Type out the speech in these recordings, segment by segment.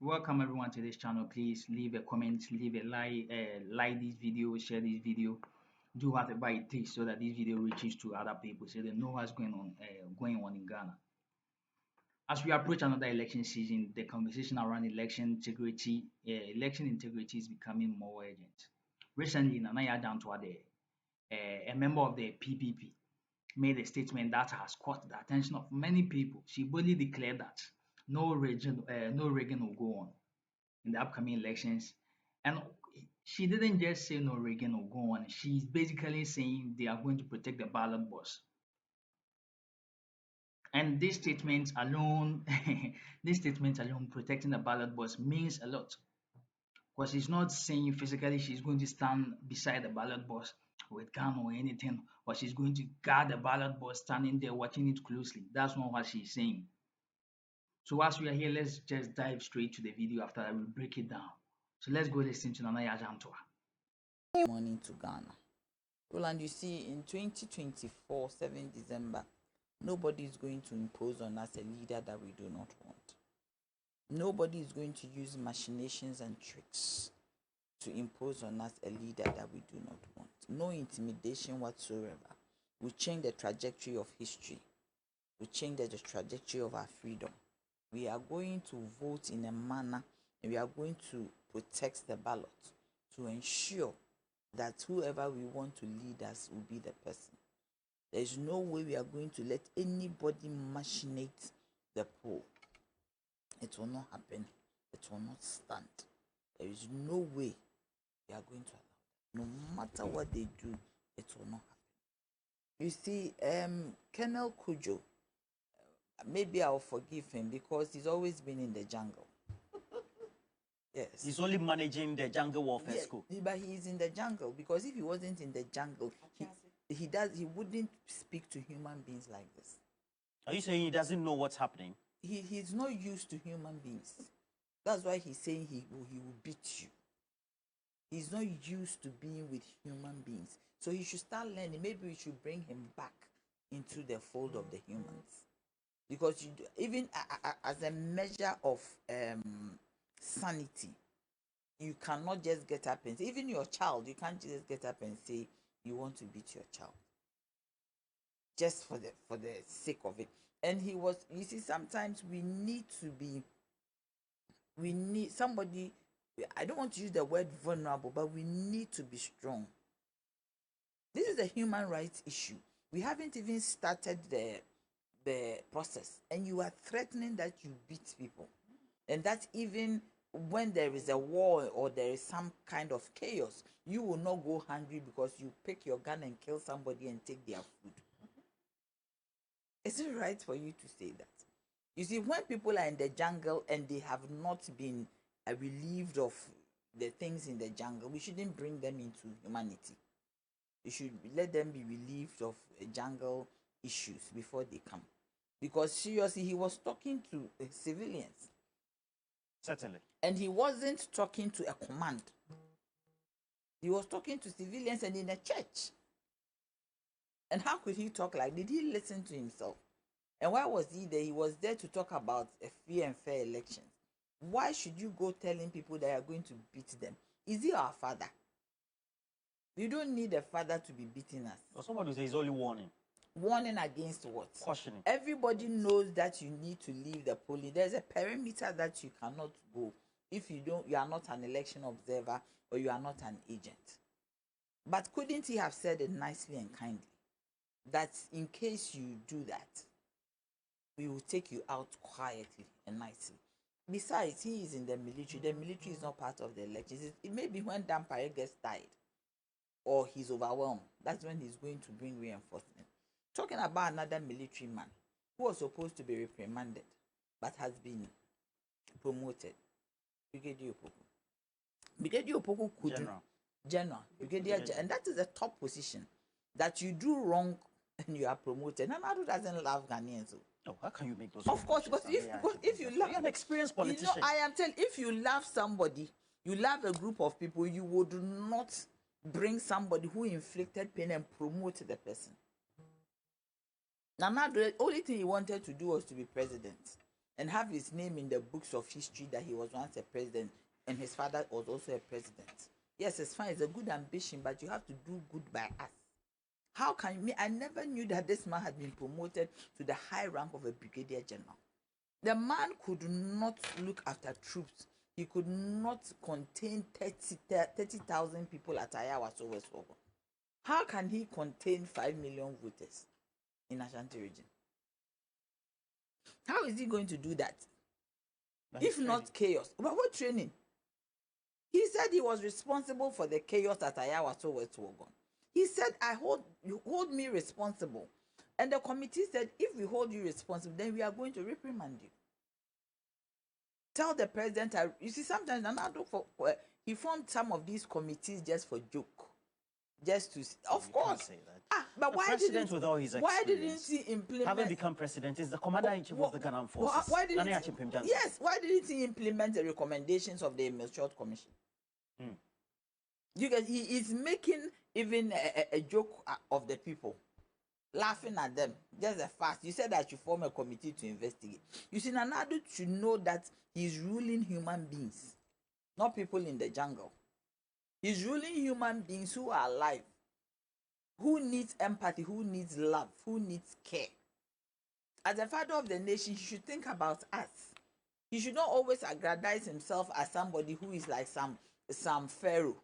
Welcome everyone to this channel. Please leave a comment, leave a like this video, share this video, do whatever it takes so that this video reaches to other people so they know what's going on in Ghana. As we approach another election season, the conversation around election integrity is becoming more urgent. Recently, Nana Adjei, a member of the PPP, made a statement that has caught the attention of many people. She boldly declared that no rigging will go on in the upcoming elections. And she didn't just say no rigging will go on. She's basically saying they are going to protect the ballot box. And this statement alone, this statement alone, protecting the ballot box means a lot. Because she's not saying physically she's going to stand beside the ballot box with gun or anything, or she's going to guard the ballot box standing there watching it closely. That's not what she's saying. So as we are here, let's just dive straight to the video after that we break it down. So let's go listen to Nana Adjei. Morning to Ghana. Roland, you see, in 2024, 7 December, nobody is going to impose on us a leader that we do not want. Nobody is going to use machinations and tricks to impose on us a leader that we do not want. No intimidation whatsoever. We change the trajectory of history. We change the trajectory of our freedom. We are going to vote in a manner and we are going to protect the ballot to ensure that whoever we want to lead us will be the person. There is no way we are going to let anybody machinate the poll. It will not happen. It will not stand. There is no way we are going to allow that. No matter what they do, it will not happen. You see, Colonel Kujo, maybe I'll forgive him because he's always been in the jungle. Yes. He's only managing the jungle warfare school. But he's in the jungle because if he wasn't in the jungle, he wouldn't speak to human beings like this. Are you saying he doesn't know what's happening? He's not used to human beings. That's why he's saying he will beat you. He's not used to being with human beings. So he should start learning. Maybe we should bring him back into the fold of the humans. Because even as a measure of sanity, you cannot just get up and say, even your child, you can't just get up and say you want to beat your child just for the sake of it. And you see, sometimes we need somebody, I don't want to use the word vulnerable, but we need to be strong. This is a human rights issue. We haven't even started the process, and you are threatening that you beat people. And that's even when there is a war or there is some kind of chaos, you will not go hungry because you pick your gun and kill somebody and take their food. Is it right for you to say that? You see, when people are in the jungle and they have not been relieved of the things in the jungle, we shouldn't bring them into humanity. We should let them be relieved of jungle issues before they come. Because seriously, he was talking to civilians. Certainly. And he wasn't talking to a command. He was talking to civilians and in a church. And how could he talk like? Did he listen to himself? And why was he there? He was there to talk about a free and fair election. Why should you go telling people that you are going to beat them? Is he our father? You don't need a father to be beating us. Or somebody says he's only warning. Warning against what? Cautioning. Everybody knows that you need to leave the polling. There's a perimeter that you cannot go if you are not an election observer or you are not an agent. But couldn't he have said it nicely and kindly? That in case you do that, we will take you out quietly and nicely. Besides, he is in the military. The military is not part of the elections. It may be when Dampare gets tired or he's overwhelmed. That's when he's going to bring reinforcement. Talking about another military man who was supposed to be reprimanded but has been promoted. Brigadier Opoku. Brigadier Opoku could General. Brigadier, and that is a top position. That you do wrong and you are promoted. And Nadu doesn't love Ghanaians. Oh, how can you make those? Of course, because if you love, you're an experienced politician. You know, I am telling, if you love somebody, you love a group of people, you would not bring somebody who inflicted pain and promote the person. Now, the only thing he wanted to do was to be president. and have his name in the books of history that he was once a president and his father was also a president. Yes, it's fine. It's a good ambition, but you have to do good by us. How can you? I never knew that this man had been promoted to the high rank of a brigadier general. The man could not look after troops. He could not contain 30,000 people at Ayawa, so West Ogun. How can he contain 5 million voters in Ashanti region? How is he going to do that? If not chaos. But what training? He said he was responsible for the chaos at Ayawa, so West Ogun. He said, you hold me responsible. And the committee said, if we hold you responsible, then we are going to reprimand you. Tell the president, you see, sometimes he formed some of these committees just for joke. Just to, of course. Say that. But the why president with all his why didn't he implement? Having become president, is the commander-in-chief of the Ghanaian forces. Why didn't he implement the recommendations of the Military Commission? You guys, he is making even a joke of the people, laughing at them. Just a fact. You said that you form a committee to investigate. You see, Nanado should know that he's ruling human beings, not people in the jungle. He's ruling human beings who are alive, who needs empathy, who needs love, who needs care. As a father of the nation, he should think about us. He should not always aggrandize himself as somebody who is like some pharaoh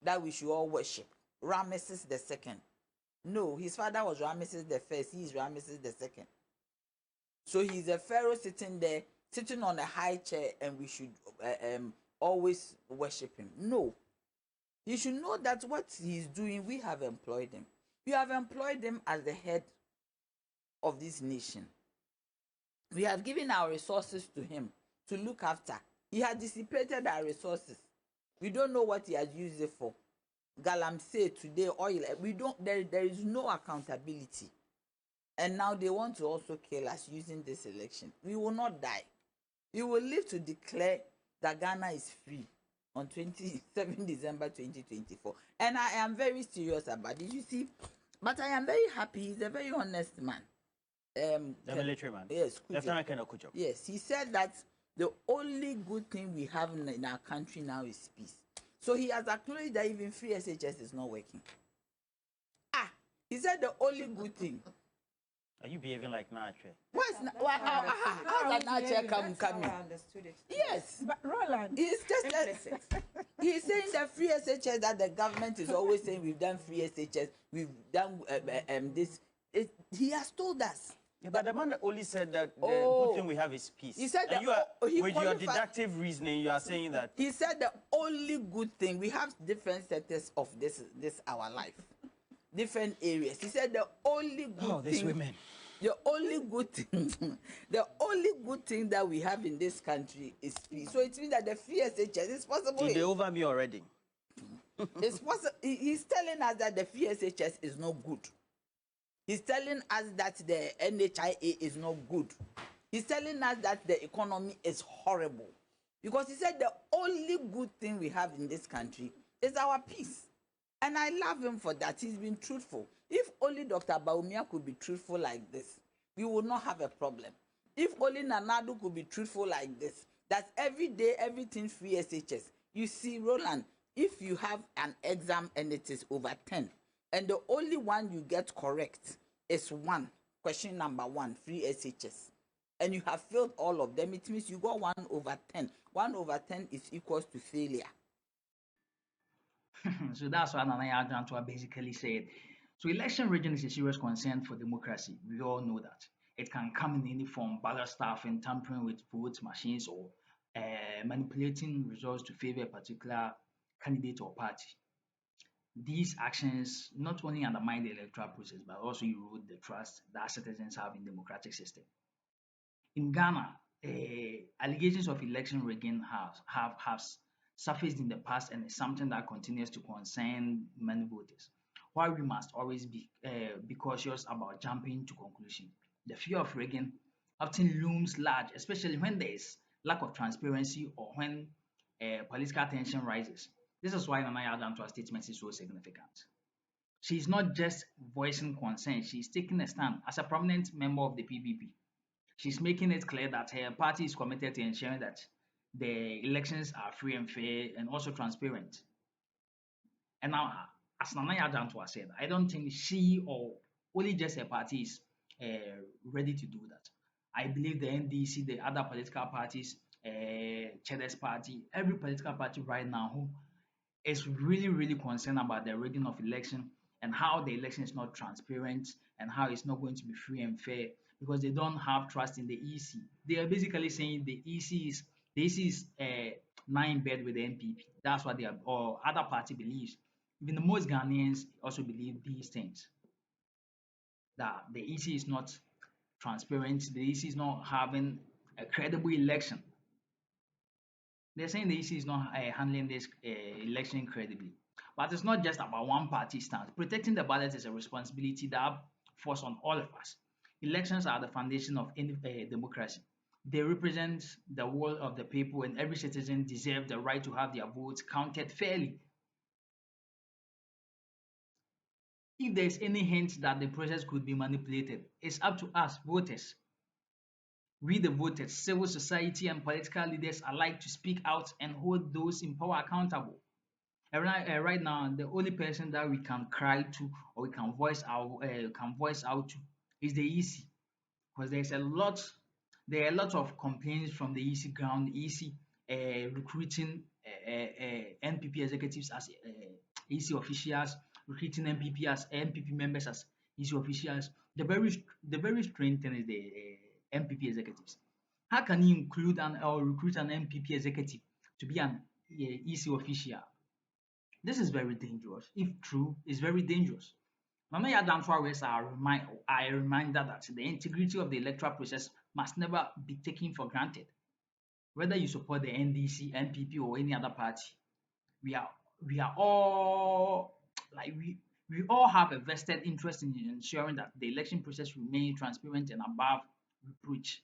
that we should all worship. Ramesses II. No, his father was Ramesses I. He is Ramesses II. So he's a pharaoh sitting there, sitting on a high chair, and we should always worship him. No. You should know that what he's doing, we have employed him. We have employed him as the head of this nation. We have given our resources to him to look after. He has dissipated our resources. We don't know what he has used it for. Galamsey today, oil. We don't. There is no accountability. And now they want to also kill us using this election. We will not die. We will live to declare that Ghana is free on 27 December 2024. And I am very serious about it. You see, but I am very happy. He's a very honest man. The military man. Yes. Lieutenant Colonel Kujo. Yes, he said that the only good thing we have in our country now is peace. So he has acknowledged that even free SHS is not working. He said the only good thing. Are you behaving like Nature? How does Nature come? I understood it. Yes. But Roland, He's just he's saying that free SHS that the government is always saying we've done free SHS, we've done this. He has told us. Yeah, but the man only said that the good thing we have is peace. He said and that with your deductive reasoning, you are saying that. He said the only good thing, we have different sectors of this our life, different areas. He said the only good these thing, women. the only good thing, the only good thing that we have in this country is peace. So it means that the free SHS is possible. Did they over me already? It's possible. He's telling us that the free SHS is not good. He's telling us that the NHIA is not good. He's telling us that the economy is horrible. Because he said the only good thing we have in this country is our peace. And I love him for that. He's been truthful. If only Dr. Baumia could be truthful like this, we would not have a problem. If only Nanado could be truthful like this, that every day, everything free SHS. You see, Roland, if you have an exam and it is over 10, and the only one you get correct is question number 1, free SHS. And you have failed all of them, it means you got 1 over 10. 1 over 10 is equals to failure. So that's what Nana Adjantwa basically said. So election rigging is a serious concern for democracy. We all know that. It can come in any form, ballot stuffing, tampering with vote machines, or manipulating results to favor a particular candidate or party. These actions not only undermine the electoral process, but also erode the trust that citizens have in the democratic system. In Ghana, allegations of election rigging have surfaced in the past and is something that continues to concern many voters. While we must always be cautious about jumping to conclusions, the fear of rigging often looms large, especially when there is lack of transparency or when political tension rises. This is why Nana Adjantwa's statement is so significant. She is not just voicing concern, she is taking a stand as a prominent member of the PPP. She's making it clear that her party is committed to ensuring that the elections are free and fair and also transparent. And now, as Nana Yajantua said, I don't think she or only just her party is ready to do that. I believe the NDC, the other political parties, Cheddar Party, every political party right now who is really, really concerned about the rigging of election and how the election is not transparent and how it's not going to be free and fair because they don't have trust in the EC. They are basically saying the EC is nine bed with the NPP. That's what they are, or other party believes. Even the most Ghanaians also believe these things that the EC is not transparent, the EC is not having a credible election. They're saying the EC is not handling this election credibly. But it's not just about one party stance. Protecting the ballot is a responsibility that falls on all of us. Elections are the foundation of any democracy. They represent the will of the people, and every citizen deserves the right to have their votes counted fairly. If there is any hint that the process could be manipulated, it's up to us, voters. We, the voters, civil society, and political leaders alike to speak out and hold those in power accountable. And right now, the only person that we can cry to or we can voice out to is the EC, because there are a lot of complaints from the EC ground, EC recruiting NPP executives as EC officials, recruiting NPP members as EC officials. The very strange thing is the NPP executives. How can you include or recruit an NPP executive to be an EC official? This is very dangerous. If true, it's very dangerous. Nana Yadantua raised a reminder that the integrity of the electoral process must never be taken for granted. Whether you support the NDC, NPP, or any other party, we are we are all like we all have a vested interest in ensuring that the election process remains transparent and above reproach.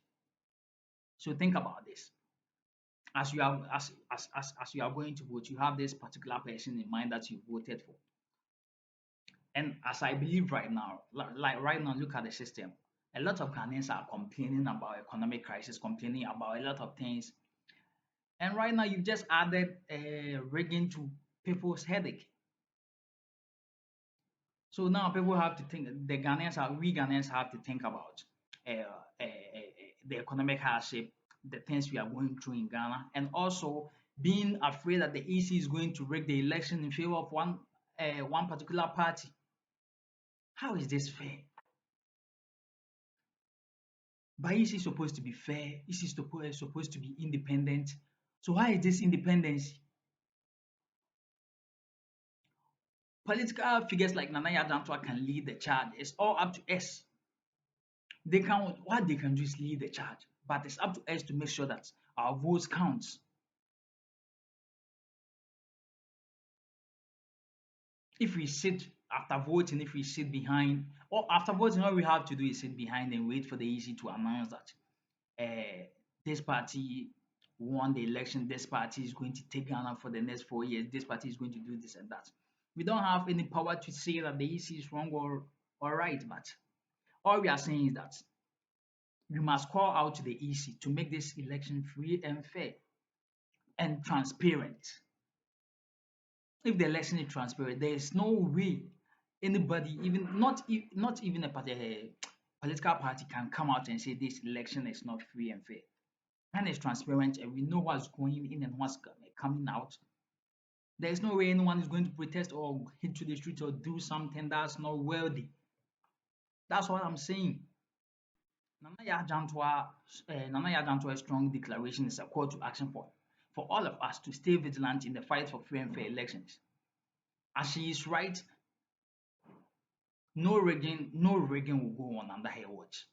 So think about this. As you are going to vote, you have this particular person in mind that you voted for. And as I believe right now, like right now, look at the system. A lot of Ghanaians are complaining about economic crisis, complaining about a lot of things. And right now, you've just added rigging to people's headache. So now people have to think. We Ghanaians have to think about uh, uh, the economic hardship, the things we are going through in Ghana, and also being afraid that the EC is going to rig the election in favor of one particular party. How is this fair? But EC is supposed to be fair. EC is supposed to be independent. So why is this independence? Political figures like Nana Yadantua can lead the charge. It's all up to us. What they can do is lead the charge, but it's up to us to make sure that our votes counts. If we sit after voting, if we sit behind, or after voting, all we have to do is sit behind and wait for the EC to announce that this party won the election, this party is going to take Ghana for the next 4 years, this party is going to do this and that. We don't have any power to say that the EC is wrong or right, but all we are saying is that we must call out to the EC to make this election free and fair and transparent. If the election is transparent, there is no way anybody, even not even a political party, can come out and say this election is not free and fair. And it's transparent, and we know what's going in and what's coming out. There is no way anyone is going to protest or hit to the street or do something that's not worthy. That's what I'm saying. Nana Yajantua's strong declaration is a call to action for all of us to stay vigilant in the fight for free and fair elections. As she is right, no rigging will go on under her watch.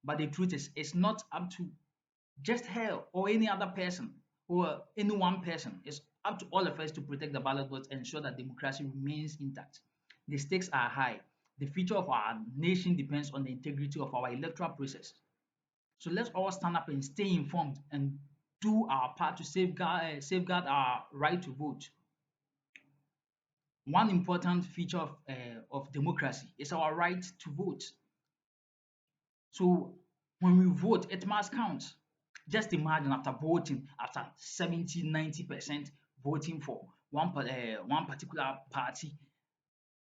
But the truth is, it's not up to just her or any other person or any one person. It's up to all of us to protect the ballot box and ensure that democracy remains intact. The stakes are high. The future of our nation depends on the integrity of our electoral process. So let's all stand up and stay informed and do our part to safeguard our right to vote. One important feature of democracy is our right to vote. So When we vote, it must count. Just imagine after voting, after 70, 90% voting for one particular party,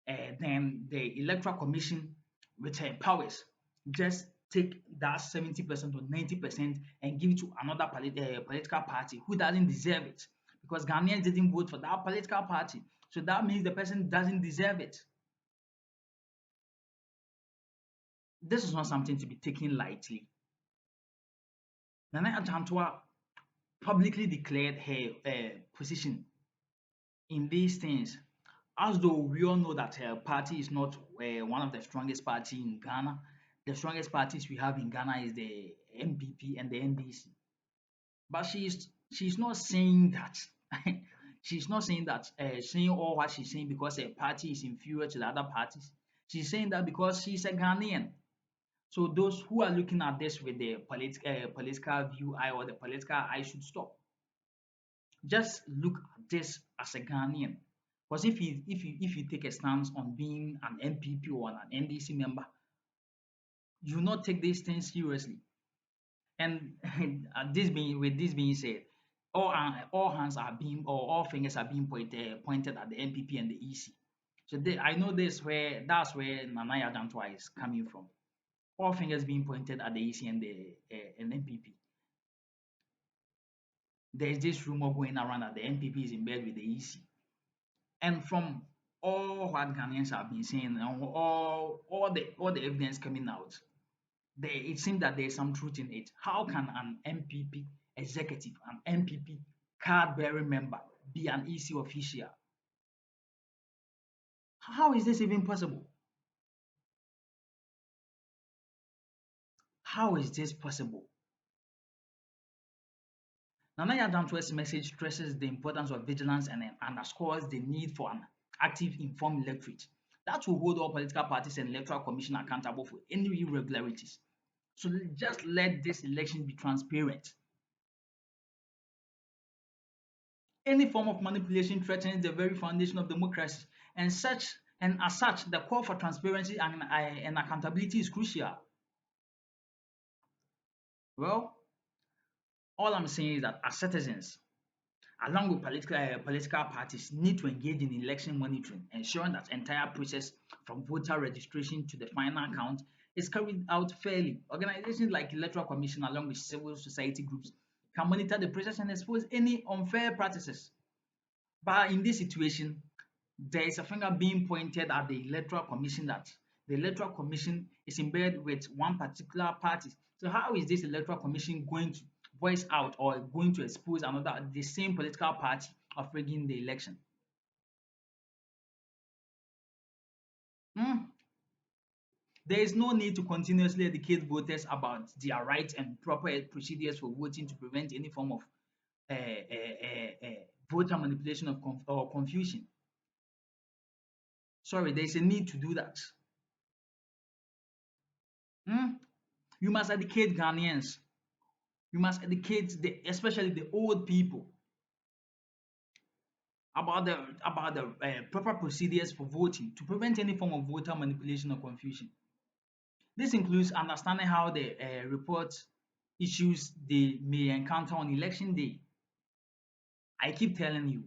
then the Electoral Commission with her powers just take that 70% or 90% and give it to another political party who doesn't deserve it because Ghanaians didn't vote for that political party. So that means the person doesn't deserve it. This is not something to be taken lightly. Nana Ajantua publicly declared her position in these things, as though we all know that her party is not one of the strongest party in Ghana. The strongest parties we have in Ghana is the NPP and the NDC. But she's not saying that. She's not saying that saying all what she's saying because her party is inferior to the other parties. She's saying that because she's a Ghanaian. So those who are looking at this with the political view eye or the political eye should stop. Just look at this as a Ghanaian. Because if you take a stance on being an NPP or an NDC member, you will not take these things seriously. And with this being said, all hands are being or all fingers are being pointed at the NPP and the EC. So I know that's where Nanaya Dantwa is coming from. All fingers being pointed at the EC and the NPP. There's this rumor going around that the NPP is in bed with the EC. And from all what Ghanaians have been saying, and all the evidence coming out, it seems that there is some truth in it. How can an NPP executive, an NPP card-bearing member, be an EC official? How is this even possible? How is this possible? Nana Adam's message stresses the importance of vigilance and underscores the need for an active, informed electorate that will hold all political parties and electoral commission accountable for any irregularities. So just let this election be transparent. Any form of manipulation threatens the very foundation of democracy, and as such, the call for transparency and accountability is crucial. Well, all I'm saying is that as citizens, along with political parties, need to engage in election monitoring, ensuring that entire process from voter registration to the final count is carried out fairly. Organizations like Electoral Commission, along with civil society groups, can monitor the process and expose any unfair practices. But in this situation, there is a finger being pointed at the Electoral Commission that the Electoral Commission is in bed with one particular party. So how is this Electoral Commission going to voice out or going to expose the same political party of rigging the election? Hmm? There is no need to continuously educate voters about their rights and proper procedures for voting to prevent any form of voter manipulation or confusion. Sorry, there is a need to do that. Hmm? You must educate Ghanaians. You must educate especially the old people about the proper procedures for voting to prevent any form of voter manipulation or confusion. This includes understanding how the report issues they may encounter on election day. I keep telling you,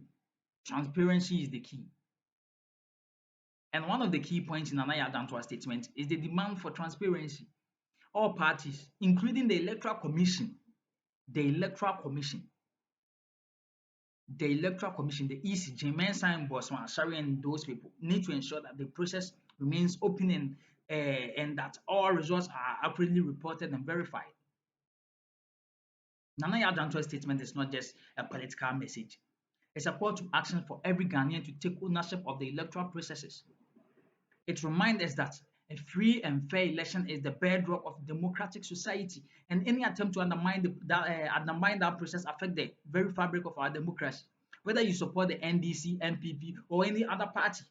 transparency is the key. And one of the key points in Anaya Danto's statement is the demand for transparency. All parties, including the Electoral Commission, the Electoral Commission, the EC, Mensa and Bosman, Shari and those people need to ensure that the process remains open and that all results are accurately reported and verified. Nana Yadanto's statement is not just a political message. It's a call to action for every Ghanaian to take ownership of the electoral processes. It reminds us that a free and fair election is the bedrock of democratic society, and any attempt to undermine that process affects the very fabric of our democracy. Whether you support the NDC, NPP, or any other party,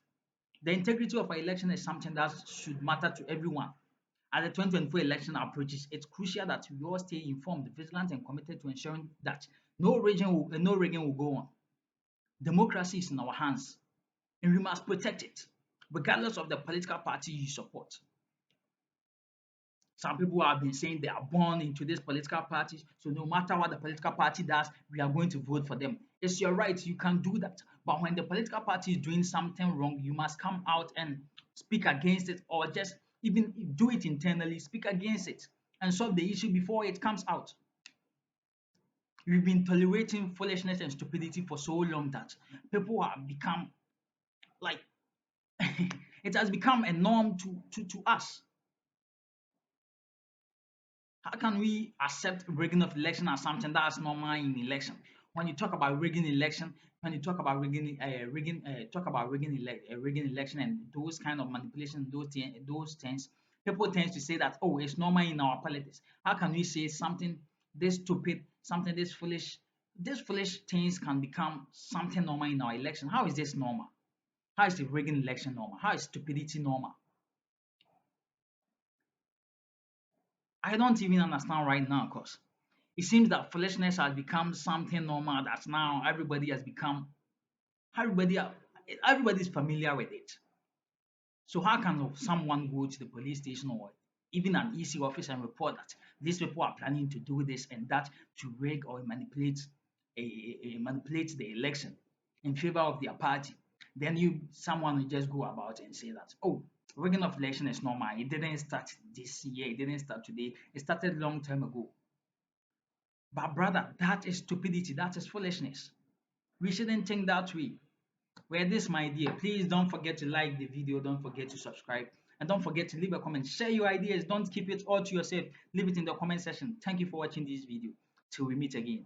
the integrity of our election is something that should matter to everyone. As the 2024 election approaches, it's crucial that we all stay informed, vigilant, and committed to ensuring that no rigging will go on. Democracy is in our hands, and we must protect it, regardless of the political party you support. Some people have been saying they are born into these political parties, so no matter what the political party does, we are going to vote for them. It's your right, you can do that. But when the political party is doing something wrong, you must come out and speak against it, or just even do it internally, speak against it, and solve the issue before it comes out. We've been tolerating foolishness and stupidity for so long that people have become like it has become a norm to us. How can we accept rigging of election as something that's normal in election? When you talk about rigging election, when you talk about rigging election and those kind of manipulation, those things, people tend to say that, oh, it's normal in our politics. How can we say something this stupid, something this foolish, these foolish things can become something normal in our election? How is this normal? How is the rigging election normal? How is stupidity normal? I don't even understand right now, because it seems that foolishness has become something normal that now everybody are, everybody's familiar with it. So how can someone go to the police station or even an EC office and report that these people are planning to do this and that to rig or manipulate the election in favor of their party? Then someone will just go about and say that, oh, rigging of election is normal. It didn't start this year. It didn't start today. It started long time ago. But brother, that is stupidity. That is foolishness. We shouldn't think that way. Well, this my idea. Please don't forget to like the video. Don't forget to subscribe. And don't forget to leave a comment. Share your ideas. Don't keep it all to yourself. Leave it in the comment section. Thank you for watching this video. Till we meet again.